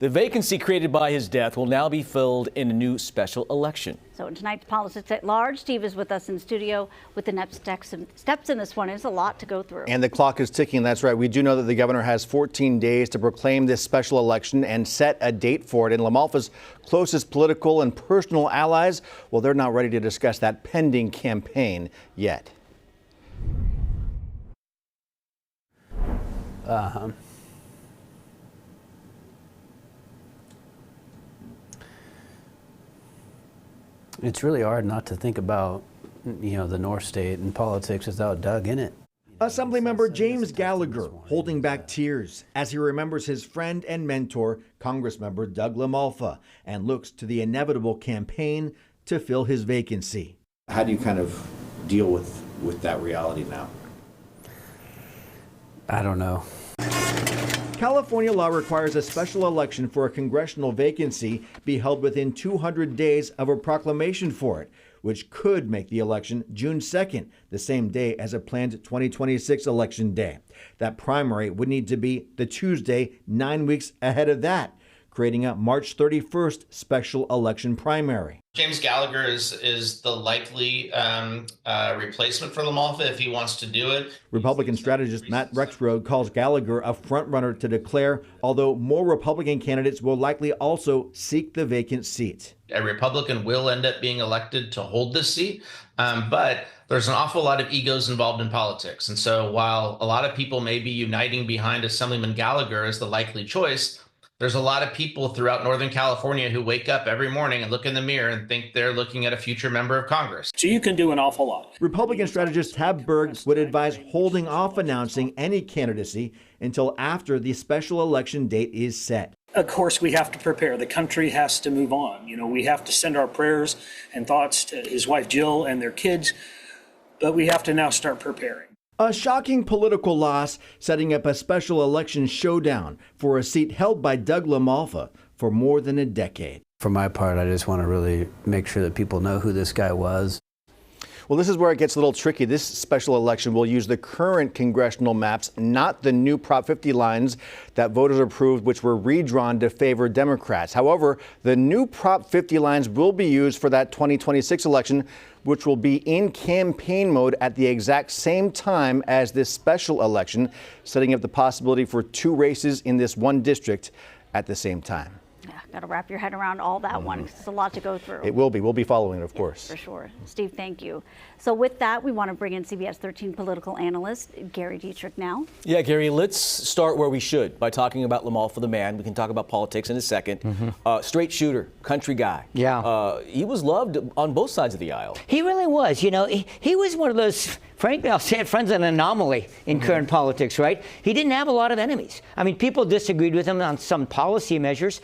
The vacancy created by his death will now be filled in a new special election. So in tonight's Politics at Large, Steve is with us in studio with the next steps in this one. It's a lot to go through. And the clock is ticking. That's right. We do know that the governor has 14 days to proclaim this special election and set a date for it. And LaMalfa's closest political and personal allies, well, they're not ready to discuss that pending campaign yet. It's really hard not to think about, the North State and politics without Doug in it. Assemblymember James Gallagher holding back tears as he remembers his friend and mentor, Congressmember Doug LaMalfa, and looks to the inevitable campaign to fill his vacancy. How do you kind of deal with that reality now? I don't know. California law requires a special election for a congressional vacancy be held within 200 days of a proclamation for it, which could make the election June 2nd, the same day as a planned 2026 election day. That primary would need to be the Tuesday 9 weeks ahead of that, creating a March 31st special election primary. James Gallagher is the likely replacement for LaMalfa if he wants to do it. Republican strategist Matt Rexroad calls Gallagher a frontrunner to declare, although more Republican candidates will likely also seek the vacant seat. A Republican will end up being elected to hold this seat, but there's an awful lot of egos involved in politics. And so while a lot of people may be uniting behind Assemblyman Gallagher as the likely choice, there's a lot of people throughout Northern California who wake up every morning and look in the mirror and think they're looking at a future member of Congress. So you can do an awful lot. Republican strategist Tab Berg would advise holding off announcing any candidacy until after the special election date is set. Of course, we have to prepare. The country has to move on. We have to send our prayers and thoughts to his wife, Jill, and their kids, but we have to now start preparing. A shocking political loss, setting up a special election showdown for a seat held by Doug LaMalfa for more than a decade. For my part, I just want to really make sure that people know who this guy was. Well, this is where it gets a little tricky. This special election will use the current congressional maps, not the new Prop 50 lines that voters approved, which were redrawn to favor Democrats. However, the new Prop 50 lines will be used for that 2026 election, which will be in campaign mode at the exact same time as this special election, setting up the possibility for two races in this one district at the same time. Yeah, got to wrap your head around all that one. It's a lot to go through. It will be. We'll be following it, of course. For sure. Steve, thank you. So with that, we want to bring in CBS 13 political analyst Gary Dietrich now. Yeah, Gary, let's start where we should by talking about LaMalfa the man. We can talk about politics in a second. Straight shooter, country guy. Yeah. He was loved on both sides of the aisle. He really was. He was one of those, frankly, I'll say it, friends, an anomaly in current politics, right? He didn't have a lot of enemies. I mean, people disagreed with him on some policy measures,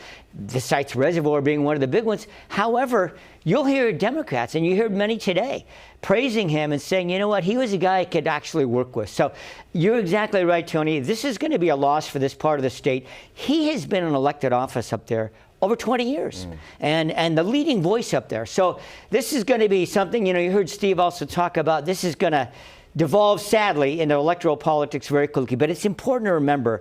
the Sites Reservoir being one of the big ones. However, you'll hear Democrats, and you heard many today, praising him and saying, you know what, he was a guy I could actually work with. So you're exactly right, Tony. This is going to be a loss for this part of the state. He has been in elected office up there over 20 years and the leading voice up there. So this is going to be something, you heard Steve also talk about, this is going to devolve, sadly, into electoral politics very quickly. But it's important to remember,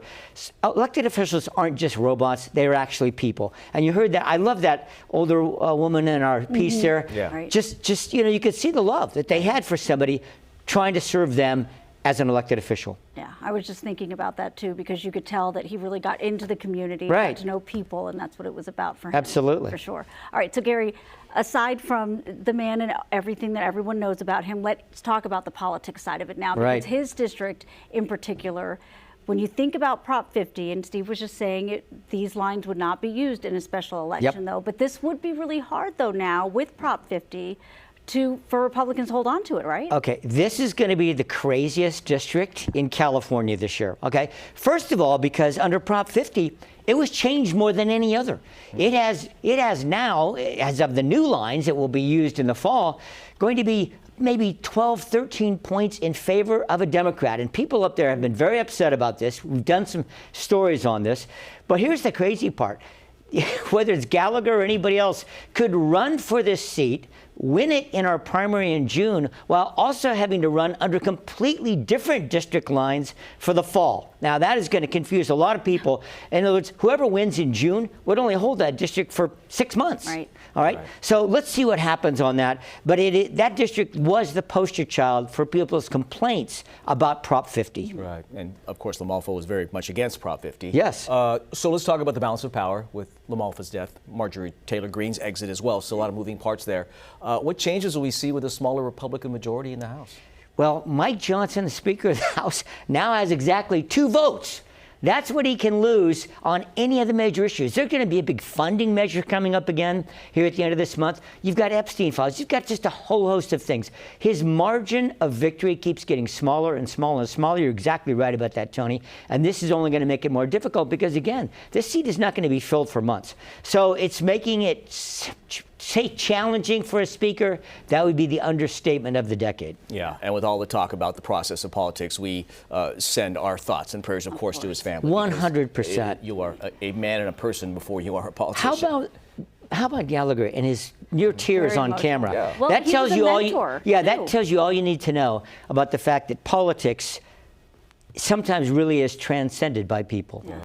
elected officials aren't just robots. They're actually people. And you heard that. I love that older woman in our piece there. Yeah. Right. Just you could see the love that they had for somebody trying to serve them as an elected official. Yeah, I was just thinking about that too, because you could tell that he really got into the community, right, got to know people, and that's what it was about for him. Absolutely. For sure. All right, so Gary, aside from the man and everything that everyone knows about him, let's talk about the politics side of it now, because right, his district in particular, when you think about Prop 50, and Steve was just saying these lines would not be used in a special election, though, but this would be really hard, though, now with Prop 50 for Republicans to hold on to it, right? Okay, this is going to be the craziest district in California this year, okay? First of all, because under Prop 50, it was changed more than any other. It has now, as of the new lines that will be used in the fall, going to be maybe 12, 13 points in favor of a Democrat. And people up there have been very upset about this. We've done some stories on this. But here's the crazy part. Whether it's Gallagher or anybody else could run for this seat, win it in our primary in June while also having to run under completely different district lines for the fall. Now, that is going to confuse a lot of people. In other words, whoever wins in June would only hold that district for 6 months. Right. All right? So let's see what happens on that. But that district was the poster child for people's complaints about Prop 50. Right. And of course, LaMalfa was very much against Prop 50. Yes. So let's talk about the balance of power with LaMalfa's death, Marjorie Taylor Greene's exit as well. So a lot of moving parts there. What changes will we see with a smaller Republican majority in the House? Well, Mike Johnson, the Speaker of the House, now has exactly 2 votes. That's what he can lose on any of the major issues. There's going to be a big funding measure coming up again here at the end of this month. You've got Epstein files. You've got just a whole host of things. His margin of victory keeps getting smaller and smaller and smaller. You're exactly right about that, Tony. And this is only going to make it more difficult because, again, this seat is not going to be filled for months. So it's making it, say, challenging for a speaker. That would be the understatement of the decade. Yeah, and with all the talk about the process of politics, we send our thoughts and prayers, of course, to his family. 100%. You are a man and a person before you are a politician. How about Gallagher and his near tears Very on emotional. camera? Yeah. Well, That he tells was a you all mentor, that too. tells you all you need to know about the fact that politics sometimes really is transcended by people.